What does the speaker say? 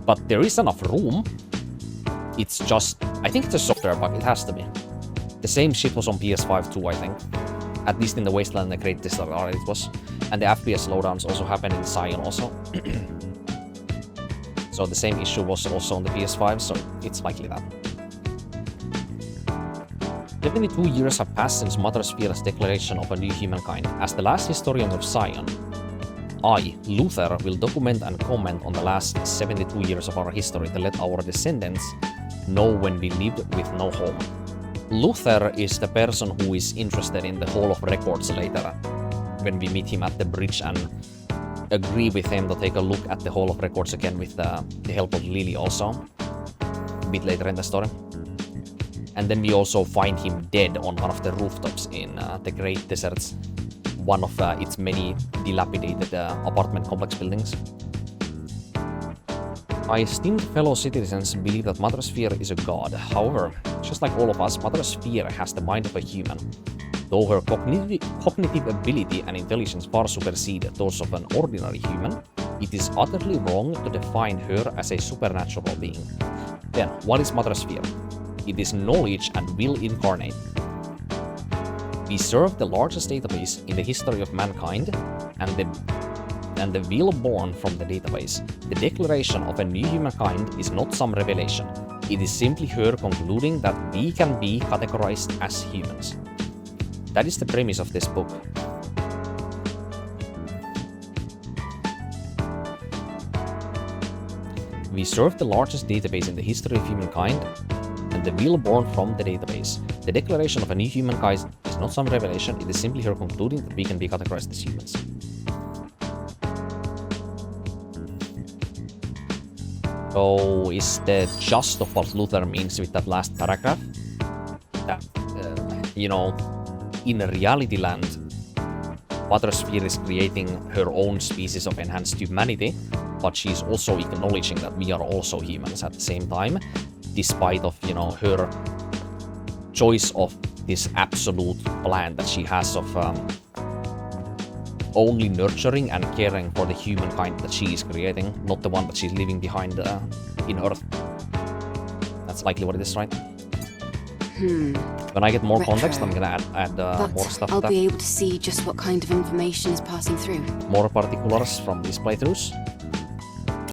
But there is enough room. It's just... I think it's a software bug, it has to be. The same shit was on PS5 too, I think. At least in the Wasteland and the Great Distillery it was. And the FPS slowdowns also happened in Zion also. So the same issue was also on the PS5, so it's likely that. 72 years have passed since Mother Sphere's declaration of a new humankind. As the last historian of Zion, I, Luther, will document and comment on the last 72 years of our history to let our descendants know when we lived with no home. Luther is the person who is interested in the Hall of Records later, when we meet him at the bridge and agree with him to take a look at the Hall of Records again with the help of Lily also, a bit later in the story. And then we also find him dead on one of the rooftops in the Great Deserts, one of its many dilapidated apartment complex buildings. My esteemed fellow citizens believe that Mother Sphere is a god. However, just like all of us, Mother Sphere has the mind of a human. Though her cognitive ability and intelligence far supersede those of an ordinary human, it is utterly wrong to define her as a supernatural being. Then, what is Mother Sphere? It is knowledge and will incarnate. We serve the largest database in the history of mankind, and the will born from the database. The declaration of a new humankind is not some revelation. It is simply her concluding that we can be categorized as humans. That is the premise of this book. We serve the largest database in the history of humankind, and the will born from the database. The declaration of a new humankind is not some revelation, it is simply her concluding that we can be categorized as humans. So, is the just of what Luther means with that last paragraph? That, you know, in reality land, Mother Sphere is creating her own species of enhanced humanity, but she's also acknowledging that we are also humans at the same time, despite of, you know, her choice of this absolute plan that she has of only nurturing and caring for the humankind that she is creating, not the one that she's leaving behind in Earth. That's likely what it is, right? When I get more context, I'm gonna add more stuff to that. I'll be able to see just what kind of information is passing through. More particulars from these playthroughs.